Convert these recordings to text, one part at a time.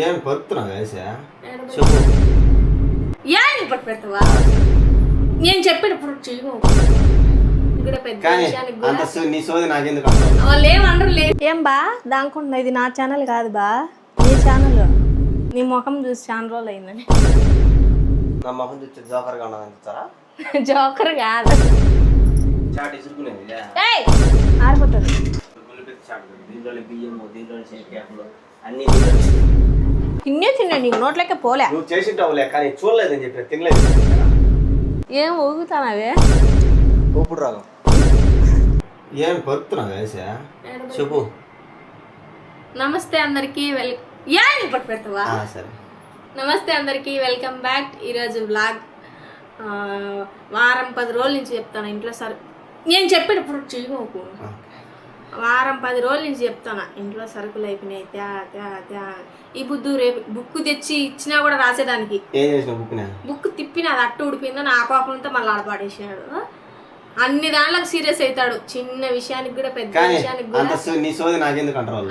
ఏం పడుతున్నావు వేసా ఏం పట్టు పెడతావా? నేను చెప్పేటప్పుడు చెయ్యు. ఇక్కడ పెద్ద విషయానికి కూడా నీ సోది నాకెందుకు వాళ్ళు ఏమనరు లేదు. ఏం బా దానికుండా ఇది నా ఛానల్ కాదు బా, నీ ఛానల్. నీ ముఖం చూసి చాలా రోజులు అయిందని. నా మొహం చూసి జోకర్గా ఉన్నదని చూస్తారా? జోకర్ కాదు, చాట్ ఇసుకునేది ఆరిపోతుంది. దీంట్లో బియ్యము, దీంట్లో శనగలు అన్ని తిన్నా నీకు నోట్లకే పోలే. నువ్వు చేసింటావులే కానీ చూడలేదని చెప్పి తినలేదు. ఏం ఊగుతానవే ఊపుడు రాగం. ఏం పడుతున్నావు వేసా చెప్పు. నమస్తే అందరికి పట్టు పెడతావా? సరే. నమస్తే అందరికి, వెల్కమ్ బ్యాక్. ఈరోజు వ్లాగ్ వారం 10 రోజుల నుంచి చెప్తాను ఇంట్లో నేను చెప్పేటప్పుడు చెయ్యకు. వారం 10 రోజుల నుంచి చెప్తాను ఇంట్లో సరుకులు అయిపోయినాయి ఈ బుద్ధు రేపు బుక్ తెచ్చి ఇచ్చినా కూడా రాసేదానికి. ఏం చేసిన బుక్ తిప్పిన అది అట్టు ఉడిపోయిందో నా కోపంతో మళ్ళీ ఆడపాడేసాడు. అన్ని దాంట్లోకి సీరియస్ అవుతాడు, చిన్న విషయానికి కూడా పెద్ద విషయానికి కూడా.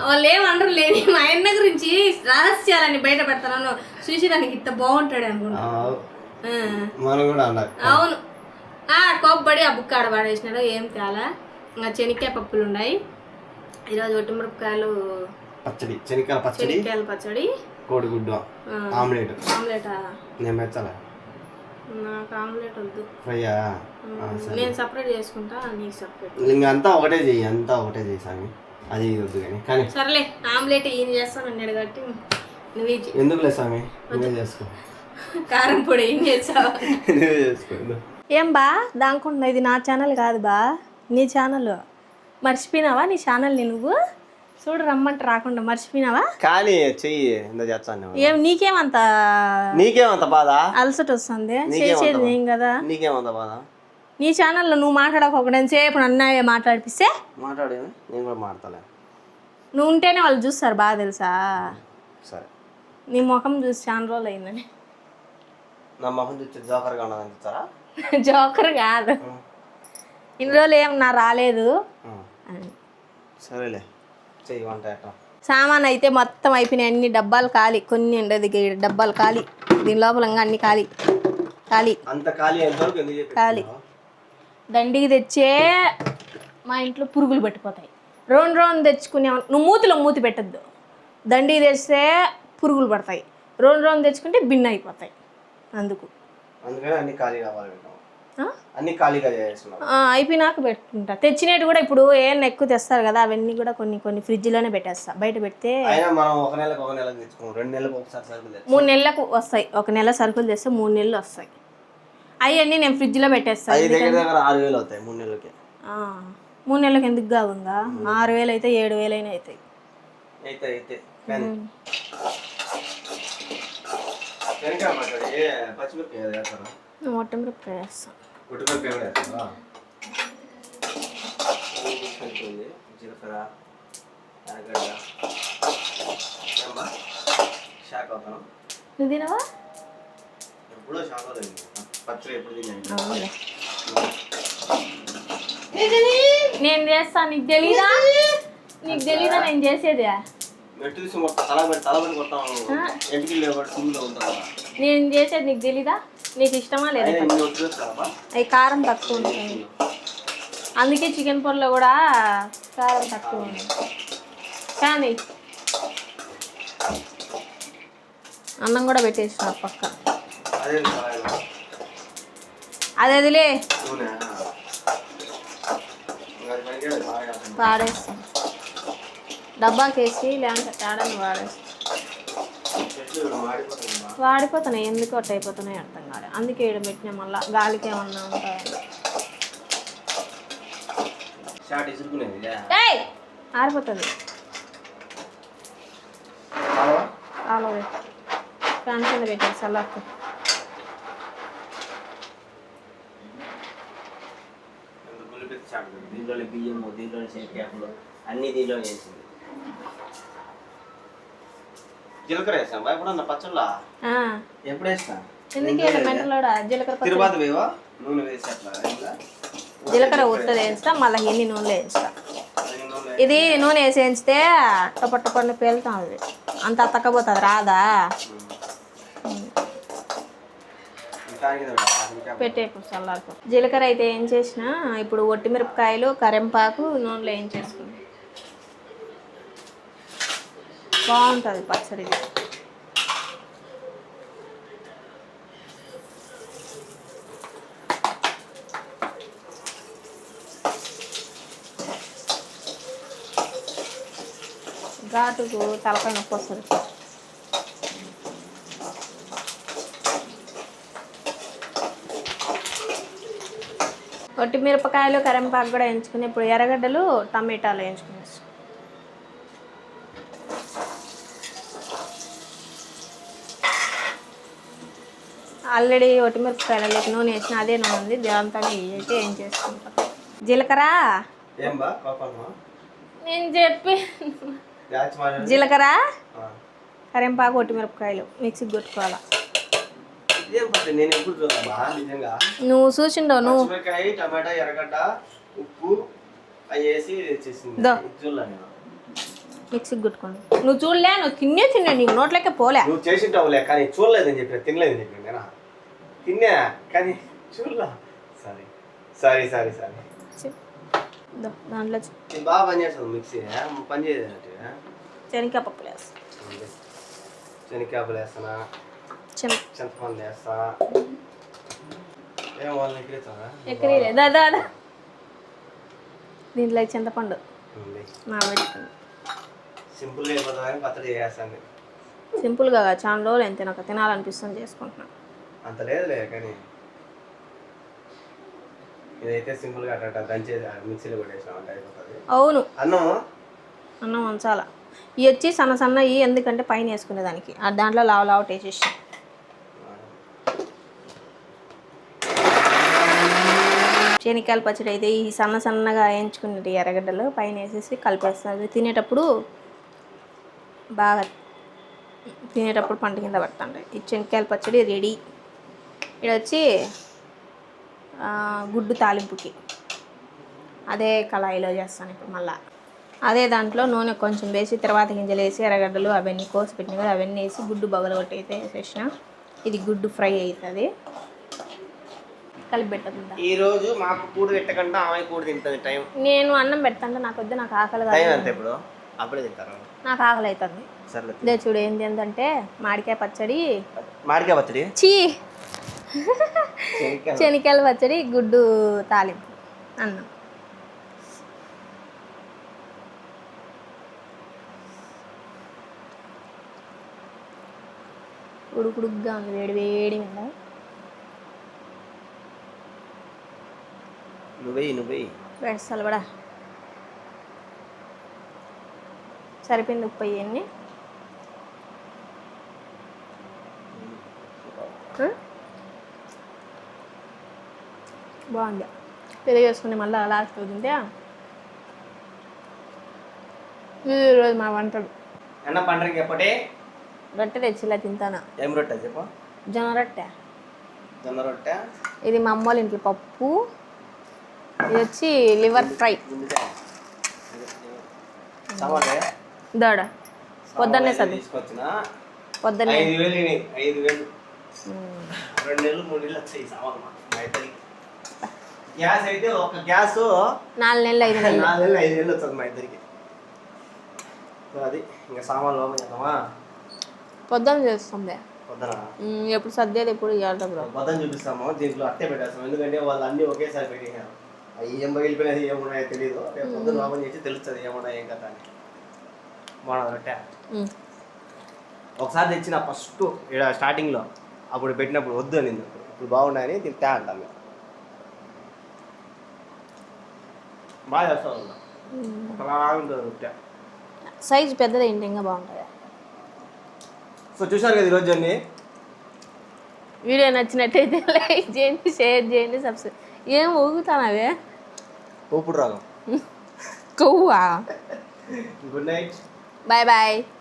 వాళ్ళు ఏమనరు లేని మా అన్న గురించి రహస్యాలని బయట పెడతాను చూసేదానికి ఇంత బాగుంటాడు అనుకుంటా. అవును, కోప్పడి ఆ బుక్ ఆడపాడేసినాడు. ఏం తేలా, ఇంకా శనక్కాయ పప్పులు ఉన్నాయి ఈరోజు, ఒట్టిమిరపకాయలు పచ్చడి, శనక్కాయల పచ్చడి, కోడిగుడ్డు ఆమ్లెట్. నేను మెచ్చాల, నాకు ఆమ్లెట్ వద్దు, ఫ్రైయా? నేను సపరేట్ చేసుకుంటా, నీకు సపరేట్. ఇంకా అంతా ఒకటే చెయ్యి సామి, అది వద్దు కానీ. సరేలే, ఆమ్లెట్ ఏం చేస్తాను అన్నాడు కాబట్టి నువ్వే ఎందుకులే సామి, నువ్వే చేసుకో. కారం పొడి ఏం చేస్తావు? నువ్వే చేసుకో. ఏం బా దానికుండా ఇది నా ఛానల్ కాదు బా, నీ ఛానల్. మర్చిపోయినావా నీ ఛానల్ని? నువ్వు చూడు రమ్మంటే రాకుండా మర్చిపోయినావా? కానీ చెయ్యి ఎందుకు చేస్తాను. ఏం నీకేమంత బాధ? అలసట వస్తుంది, చేసేది ఏం కదా. నీకేమంత బాధ? నీ ఛానల్లో నువ్వు మాట్లాడకపోకుండా సేపు నన్ను మాట్లాడిపిస్తే మాట్లాడేది నేను కూడా మాట్లాడలే. నువ్వు ఉంటేనే వాళ్ళు చూస్తారు బాగా, తెలుసా? సరే. నీ ముఖం చూసి చాలా రోజులు అయిందని. నా ముఖం చూసి జోకర్గా ఉన్నదని చూస్తారా? జోకర్ కాదు, ఇన్ని రోజులు ఏం నా రాలేదు. సరేలే, చెయ్యి వంట. సామాన్ అయితే మొత్తం అయిపోయినాయి, అన్ని డబ్బాలు ఖాళీ, కొన్ని ఉండదు డబ్బాలు ఖాళీ, దీని లోపల అన్ని ఖాళీ. అంత ఖాళీ ఖాళీ. దండికి తెచ్చే మా ఇంట్లో పురుగులు పట్టిపోతాయి. రెండు తెచ్చుకునే, నువ్వు మూతి పెట్టద్దు. దండికి తెస్తే పురుగులు పడతాయి, రెండు తెచ్చుకుంటే బిన్న అయిపోతాయి. అందుకని అన్ని ఖాళీ కావాలి, అన్ని ఖాళీగా చేస్తున్నాం. అయిపోయినాక పెట్టుకుంటా. తెచ్చినట్టు కూడా ఇప్పుడు ఏమన్నా ఎక్కువ తెస్తారు కదా, అవన్నీ కూడా కొన్ని ఫ్రిడ్జ్లోనే పెట్టేస్తా. బయట పెడితే 3 నెలలకు ఒకసారి సరుకులు 3 నెలలకు వస్తాయి. 1 నెల సరుకులు తెస్తే 3 నెలలు వస్తాయి. అవన్నీ నేను ఫ్రిడ్జ్లో పెట్టేస్తాను. 6,000 అవుతాయి 3 నెలలకి. 3 నెలలకు ఎందుకు కావుగా, 6,000 అయితే 7,000 అయినా అవుతాయి. ఒట్టిమిరపకాయ వేస్తాను. జీలకర్ర, నువ్వు తినవా? ఎప్పుడో పచ్చడి ఎప్పుడు తిన్నాను. నేను చేస్తాను, నీకు తెలీదా? నేను చేసేది. నేను చేసేది నీకు తెలీదా? నీకు ఇష్టమా లేదా? అవి కారం తక్కువ ఉంటుంది, అందుకే చికెన్ పొడిలో కూడా కారం తక్కువ ఉంది. కానీ అన్నం కూడా పెట్టేసిన పక్క. అదిలే వాడేస్తాం, డబ్బాకేసి, లేదంటే తేడాన్ని వాడేస్తాం. వాడిపోతున్నాయి, ఎందుకు అట్ట అయిపోతున్నాయి అర్థం కాదు. అందుకే ఇక్కడ పెట్టినా, మళ్ళీ గాలికి ఏమన్నా ఉంటాయి. ఆరిపోతుంది. అలాగే ఫ్యాన్ కింద పెట్టేసి అల్లాకు. దీంట్లో బియ్యము, దీంట్లో శనగలు అన్ని దీంట్లో వేసింది. జీలకర్ర వేసాం ఎప్పుడన్నా పచ్చళ్ళ? ఎప్పుడు వేస్తా? జీలకర్ర ఉత్తది వేస్తా, మళ్ళీ ఎన్ని నూనెలో వేస్తా. ఇది నూనె వేసి వేస్తే టపట్ట పండు పేలుతుంది, అంత అత్తకపోతుంది రాదా పెట్టే చల్లారిపో. జీలకర్ర అయితే ఏం చేసినా ఇప్పుడు ఒట్టిమిరపకాయలు కరెంపాకు నూనెలో ఏం చేసుకుంది బాగుంటుంది పచ్చడి. ఘాటుకు తలకాయ నొప్పి వస్తుంది. ఒట్టి మిరపకాయలు కరెంపాకు కూడా వేయించుకుని ఇప్పుడు ఎర్రగడ్డలు టమాటాలు వేయించుకునేసి ఆల్రెడీ ఒట్టి మిరపకాయలకి నూనె వేసిన అదే నూనె ఉంది దాంతో అయితే ఏం చేసుకుంటాం. జీలకర్ర నేను చెప్పి జీలకర్ర కరెంపాకు ఒట్టి మిరపకాయలు మిక్సీకి కొట్టుకోవాలా. నువ్వు చూసిండవు నువ్వు టమాటా ఎర్రగడ్డ ఉప్పు మిక్సీకి కొట్టుకోండి. నువ్వు చూడలే నువ్వు తిన్నా నీకు నోట్లకే పోలే. నువ్వు చేసింటావులే కానీ చూడలేదని చెప్పి తినలేదని చెప్పి నేను తిన్నా కానీ చూడలా. సరే సరే సరే సరే దాంట్లో బాగా పని చేస్తావు మిక్సీ పని చేయదు. శనగకాయ పప్పులు వేస్తా, శనగకాయ పప్పులు వేస్తానా, చింతపండు వేస్తా. ఏం వాళ్ళని ఎక్కడే దాదా దీంట్లో చింతపండు నానబెట్టుకుంది. సింపుల్గా అయిపోతుందని పచ్చడి చేస్తాను. సింపుల్గా చాలా రోజులు ఎంత నాకు తినాలనిపిస్తుంది చేసుకుంటున్నాను. అంత లేదులే కానీ ఇదైతే సింపుల్గా అట్ట దంచే మిక్సీలో కొట్టేసినాం అంటే అయిపోతుంది. అవును అన్నం ఉంచాల. ఇవి వచ్చి సన్న ఇవి ఎందుకంటే పైన వేసుకునేదానికి దాంట్లో లావు టేస్ట్. శనగకాయల పచ్చడి అయితే ఈ సన్నగా వేయించుకునేది ఎర్రగడ్డలు పైన వేసేసి కలిపేస్తారు. తినేటప్పుడు పంట కింద పట్టండి. ఈ శనగకాయల పచ్చడి రెడీ. ఇక్కడ వచ్చి గుడ్డు తాలింపుకి అదే కళాయిలో చేస్తాను ఇప్పుడు. మళ్ళీ అదే దాంట్లో నూనె కొంచెం వేసి తర్వాత గింజలు వేసి ఎర్రగడ్డలు అవన్నీ కోసి పెట్టిన కదా అవన్నీ వేసి గుడ్డు బగలగొట్టి అయితే వేసేసిన. ఇది గుడ్డు ఫ్రై అవుతుంది. కలిపి పెట్టకుండా ఈరోజు మాకు కూడు పెట్టకుండా ఆమె కూడు తింటుంది. టైం నేను అన్నం పెడతాంటే నాకు వద్దు, నాకు ఆకలి ఇప్పుడు అప్పుడే తింటారు. నాకు ఆకలి అవుతుంది. ఇదే చూడు ఏంటి అంటే మామిడికాయ పచ్చడి చీ శనగకాయల పచ్చడి గుడ్డు తాలింపు అన్నం. ఉడుకుడుగ్గా ఉంది వేడి మీద. నువ్వే వేస్తాను కూడా సరిపోయింది. ఉప్పు అయ్యన్ని బాగుంది. పెరుగు వేసుకుని మళ్ళీ లాస్ట్ తింటే ఈరోజు మా వంటలు రొట్టె తెచ్చిలా తింటానా. ఏం రొట్టె చెప్పు? జొన్న రొట్టె. ఇది మా అమ్మ వాళ్ళ ఇంట్లో పప్పు. ఇది వచ్చి లివర్ ఫ్రై. దోడ పొద్దున్నే సర్ది పొద్దున్నే 5,000 2 నెలలు 3 నెలలు వచ్చాయి సామాన్. గ్యాస్ అయితే ఒక గ్యాస్ 4 నెలలు 5 నెలలు 4 నెలలు 5 నెలలు వస్తుంది మా ఇద్దరికి. అది ఇంకా సామాన్లు ఓపెన్ చేద్దామా? పొద్దున్న చేస్తుంది. పొద్దున ఎప్పుడు సర్దేది ఎప్పుడు పొద్దున చూపిస్తాము. దీంట్లో అట్టే పెట్టేస్తాం ఎందుకంటే వాళ్ళు అన్ని ఒకేసారి పెట్టేసారు. అవి ఏం పగిలిపోయినది ఏమున్నాయో తెలియదు. రేపు పొద్దున్న ఓపెన్ చేసి తెలుస్తుంది ఏమున్నాయి ఏం కదా అని. బాగుంది రొట్టె. ఒకసారి తెచ్చిన ఫస్ట్ ఇక్కడ స్టార్టింగ్లో అప్పుడు పెట్టినప్పుడు వద్దు అని, ఇప్పుడు బాగున్నాయని తింటా అంటాం. బాగా చేస్తాం. ఒకలాగా ఉంటుంది రొట్టె. సైజు పెద్దది ఏంటి ఇంకా బాగుంటుంది. సో చూసారు కదా ఈరోజు అన్ని. వీడియో నచ్చినట్టయితే లైక్ చేయండి, షేర్ చేయండి, సబ్స్క్రైబ్. ఏం ఊగుతానవే ఊపుడు రాగం కొవ్వా. Good night. బాయ్.